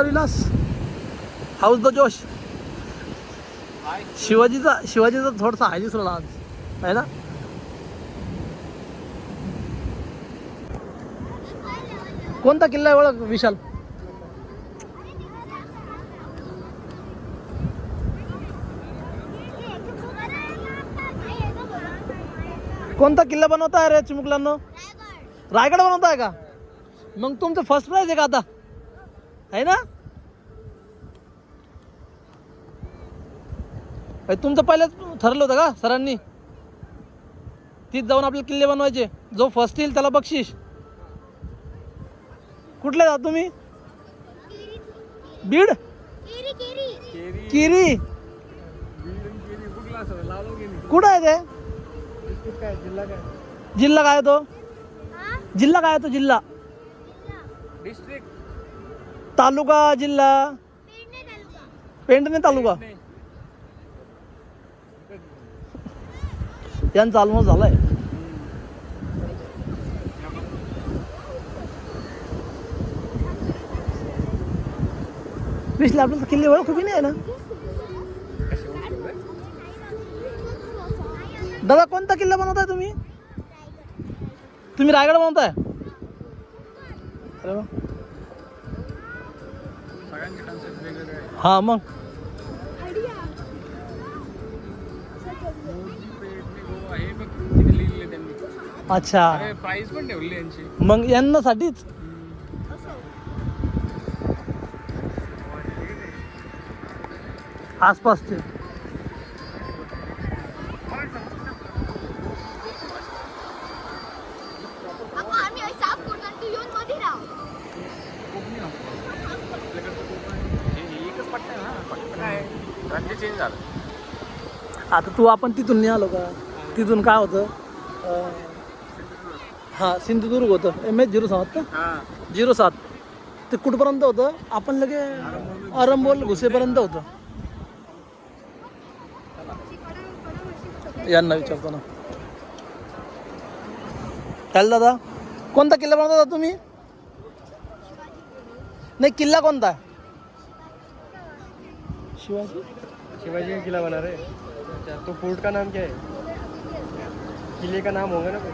रिलास house the जोश. शिवाजीचा थोडासा हाय दिसला आज आहे ना. कोणता किल्ला आहे ओळख विशाल? कोणता किल्ला बनवताय रे चिमुकलांना? रायगड बनवताय का? मग तुमचं फर्स्ट प्राइज आहे का आता आहे ना? तुमचं पहिलेच ठरलं होतं का सरांनी? तीच जाऊन आपले किल्ले बनवायचे. जो फर्स्ट येईल त्याला बक्षीस. कुठले जा तुम्ही? बीड किरी. कुठं आहे ते? जिल्हा काय तो? जिल्हा काय तो? जिल्हा डिस्ट्रिक्ट तालुका जिल्हा पेंडणे तालुका. यांचा ऑलमोस्ट झालाय. विसले आपल्याला किल्ले ओळख खूप नाही आहे ना दादा. कोणता किल्ला बनवताय तुम्ही? तुम्ही रायगड बनवताय? अरे वा. हा मग अच्छा. प्राइस पण ठेवली यांची मग यांनासाठीच आसपासचे. चेंज झालं. आता तू आपण तिथून निघालो का? तिथून काय होतं? हां सिंधुदुर्ग होतं. MS07 का? 07 ते कुठपर्यंत होतं? आपण लगे आरंबोल घुसेपर्यंत होतं. यांना विचारतो ना. काय दादा कोणता किल्ला बनवता तुम्ही? नहीं किला कोणता है? शिवाजी शिवाजी का किला बना रहे. अच्छा तो फोर्ट का नाम क्या है? किले का नाम होगा ना कोई.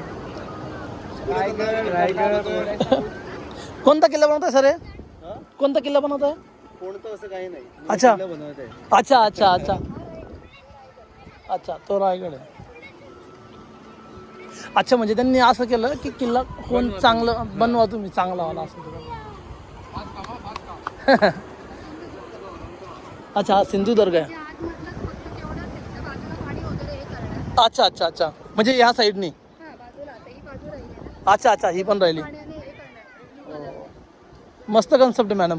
रायगड. कोणता किल्ला बनवताय सर हे? कोणता किल्ला बनवताय? कोणतं असं काही नाही. अच्छा बनवत आहे. अच्छा अच्छा अच्छा अच्छा तो रायगड आहे. अच्छा म्हणजे त्यांनी असं केलं की किल्ला कोण चांगलं बनवा तुम्ही चांगला वाला असं. अच्छा हा सिंधुदुर्ग आहे. अच्छा अच्छा अच्छा म्हणजे ह्या साईडनी. अच्छा अच्छा ही पण राहिली. मस्त कन्सेप्ट मॅडम.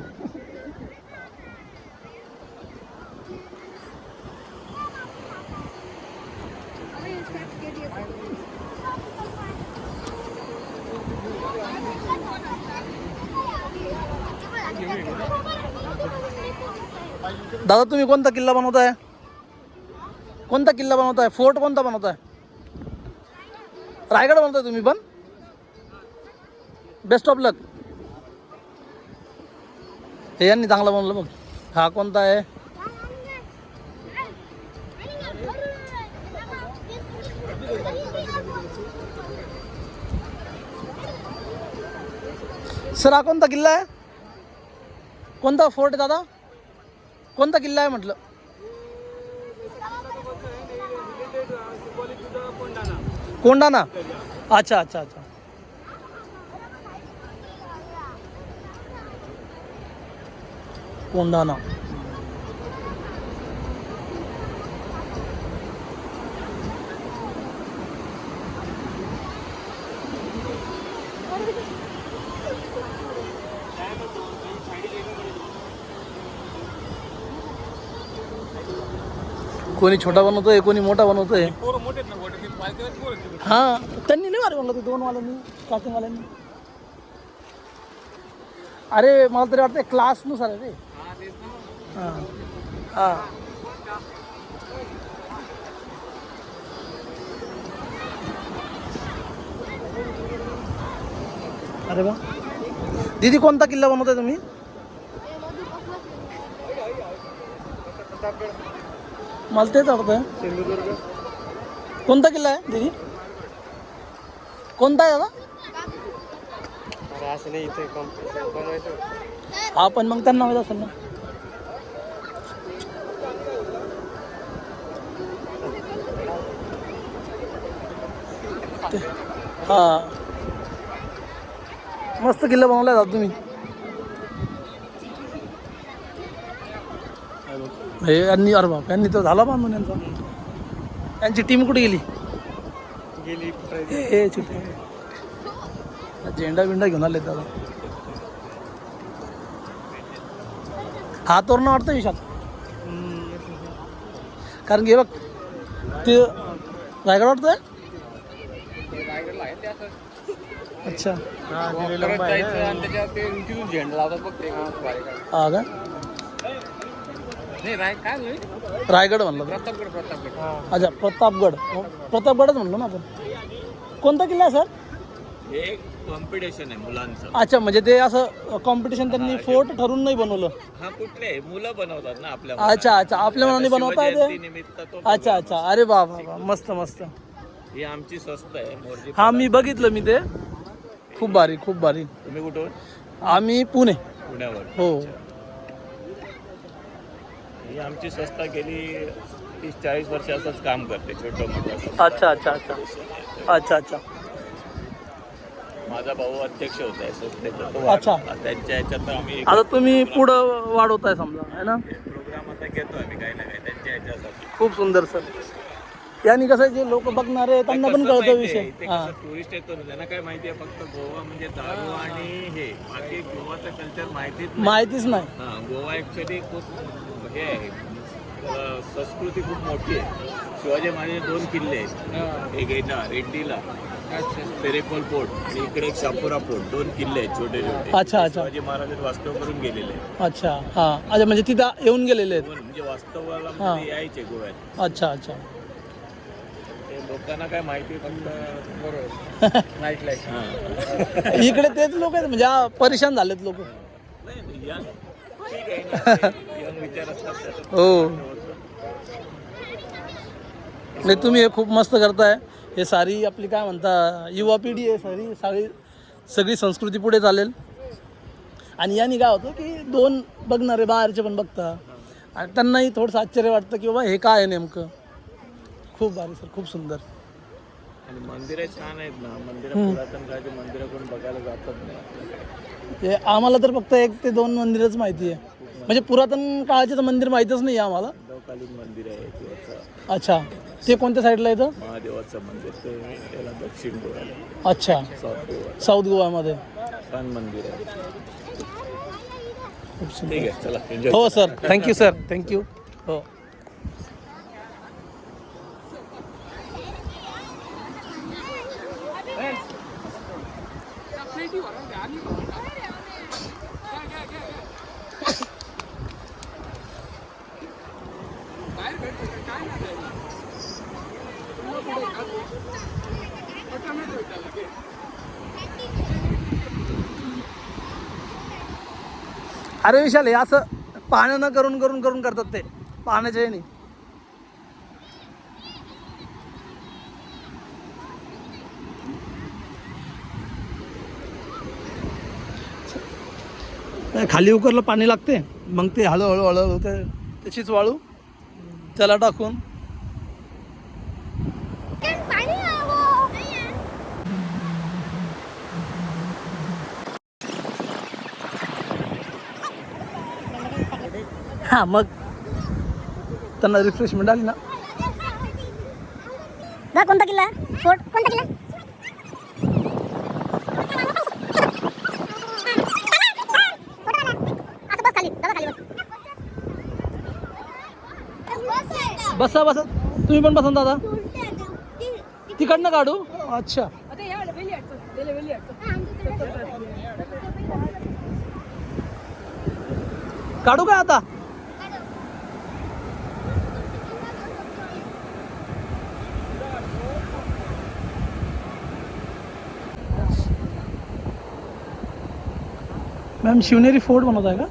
दादा तुम्ही कोणता किल्ला बनवताय? कोणता किल्ला बनवताय? फोर्ट कोणता बनवताय? रायगड बनवताय तुम्ही पण? बेस्ट ऑफ लक. हे यांनी चांगला बनवलं बघ. हा कोणता आहे? सर हा कोणता किल्ला आहे? कोणता फोर्ट आहे दादा? कोणता किल्ला आहे म्हटलं? कोंडाणा. अच्छा अच्छा अच्छा कोंडाणा. कोणी छोटा बनवतोय कोणी मोठा बनवतोय. हां त्यांनी नाही मारे म्हणलं ते दोन वाल्यांनी स्टार्टिंगवाल्यांनी. अरे मला तरी वाटतं क्लासनुसार आहे रे. हां हां अरे वा. दीदी कोणता किल्ला बनवताय तुम्ही? मला तेच आवडतंय. सिंधुदुर्ग. कोणता किल्ला आहे दीदी? कोणता आहे दादा? अरे असं नाही, इथे बनवायचं. हा पण मग त्यांना माहीत असेल ना. हा मस्त किल्ला बनवलाय दादा तुम्ही. हे यांनी अरे बाप यांनी तर झाला बांधून यांचा. यांची टीम कुठे गेली? गेली हे छोटे झेंडा बिंडा घेऊन आले दादा. हात वरनं वाटतं विशाल. कारण की हे बघ ते रायगड वाटतंय. अच्छा झेंडा लावतात बघ ते. हा का? रायगड म्हणलं तर. प्रतापगड. अच्छा प्रतापगड. प्रतापगडच म्हणलो ना आपण. कोणता किल्ला आहे सर? हे कॉम्पिटिशन आहे मुलांचं. अच्छा म्हणजे ते असं कॉम्पिटिशन त्यांनी फोर्ट ठरवून नाही बनवलं. हा कुठले मुलं बनवतात ना आपल्या. अच्छा अच्छा आपल्या मनाने बनवता येते. निमित्त तो अच्छा अच्छा अरे वा वा वा. मस्त मस्त. ही आमची स्वस्त आहे मोरजी. हा मी बघितलं मी ते. खूप भारी खूप भारी. तुम्ही कुठून? आम्ही पुणे. पुण्यावर. हो. ही आमची संस्था गेली 30-40 वर्ष असंच काम करते, छोटं मोठं. अच्छा अच्छा अच्छा अच्छा अच्छा. माझा भाऊ अध्यक्ष होता संस्थेचा, तो अच्छा. वाढला. त्यांच्या ह्याच्यात आम्ही आता तुम्ही पुढं वाढवताय समजा है ना. प्रोग्राम आता घेतो आम्ही काही ना काही त्यांच्या ह्याच्यासाठी. खूप सुंदर सर. यानी कसं आहे, जे लोक बघणारे त्यांना पण कळतं विषय. हां टुरिस्ट येतो ना, त्यांना काय माहिती आहे फक्त गोवा म्हणजे दारू आणि हे, बाकी गोवाचं कल्चर माहितीच नाही. हां, गोवा ॲक्च्युली खूप हे आहे, संस्कृती खूप मोठी आहे. शिवाजी महाराजांचे 2 किल्ले आहेत, एक येणार रेड्डीला तेरेखोल फोर्ट आणि इकडे एक शापोरा फोर्ट. 2 किल्ले आहेत छोटे छोटे. अच्छा अच्छा शिवाजी महाराज वास्तव करून गेलेले आहेत. अच्छा हां. अच्छा म्हणजे तिथं येऊन गेलेले आहेत. म्हणजे वास्तवाला हां. मध्ये यायचे गोव्यात. अच्छा अच्छा. ते लोकांना काय माहिती फक्त बरोबर नाईट लाईफ. हां इकडे तेच लोक आहेत म्हणजे परेशान झालेत लोक. नाही यंग ठीक आहे ना, यंग विचार असतात त्याच्यात. हो नाही तुम्ही हे खूप मस्त करताय. हे सारी आपली काय म्हणता युवा पिढी आहे, सगळी संस्कृती पुढे चालेल. आणि याने काय होतं की 2 बघणारे बाहेरचे पण बघता आणि त्यांनाही थोडंसं आश्चर्य वाटतं की बाबा हे काय आहे नेमकं. खूप भारी सर, खूप सुंदर. आणि मंदिरं छान आहेत ना, मंदिरं पुरातन काळाची मंदिरं कोण बघायला जातात नाही. ते आम्हाला तर फक्त 1 ते 2 मंदिरच माहिती आहे. म्हणजे पुरातन काळाचे तर मंदिर माहीतच नाही आहे आम्हाला. दवकालीन मंदिर आहे किंवा अच्छा ते कोणत्या साईडला येतं? महादेवाचं मंदिर ते त्याला दक्षिण गोव्याला. अच्छा साऊथ गोवा साऊथ गोवामध्ये. छान मंदिर आहे. खूप ठीक सुंदर. आहे चला enjoy हो करा. Sir thank you sir thank you. हो अरे विशाल हे असं पाण्यानं करून करतात ते पाण्याच्या ह्याने. खाली उकरलं पाणी लागते मग ते हळूहळू होते त्याचीच वाळू त्याला टाकून. हां मग त्यांना रिफ्रेशमेंट आली ना. कोणता किल्ला फोर्ट कोणता किल्ला? बसा बसा तुम्ही पण बसा दादा. तिकडनं काढू. अच्छा काढू का आता? मॅम शिवनेरी फोर्ट बनवत आहे का?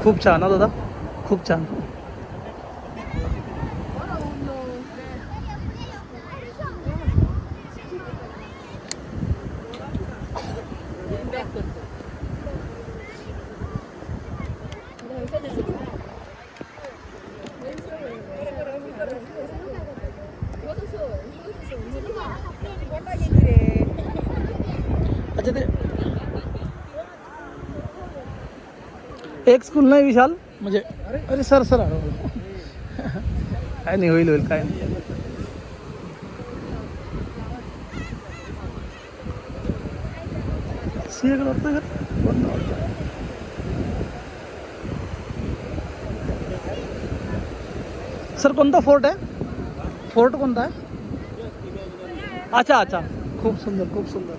खूप छान हा दादा, खूप छान. अच्छा ते एक स्कूल नाही विशाल, म्हणजे अरे सर सर काय नाही, होईल काय नाही. सिंहगड रत्नागर बंद होतं. सर कोणता फोर्ट आहे? फोर्ट कोणता आहे? अच्छा अच्छा, खूप सुंदर खूप सुंदर.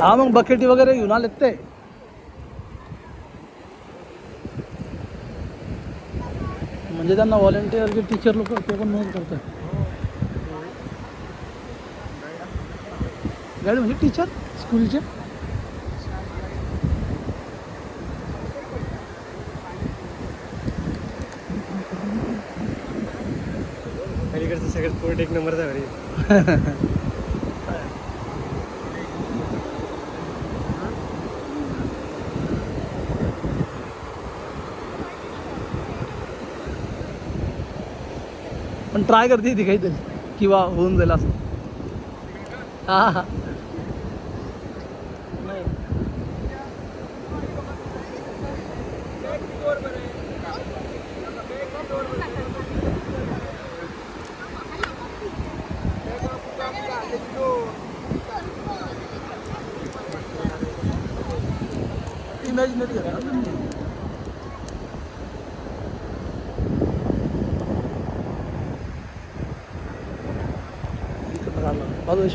हा मग बकेटी वगैरे घेऊन आलेत ते. म्हणजे त्यांना व्हॉलेंटियर जे टीचर लोक ते पण मदत करतात. गाईड म्हणजे टीचर स्कूलचे. अलीकडचं सगळ्यात पोर्ट एक नंबरचा भारी. पण ट्राय करते ती काहीतरी किंवा होऊन जाईल असं. हां हां नाही. इमॅजिनरी आहे ना. बाजू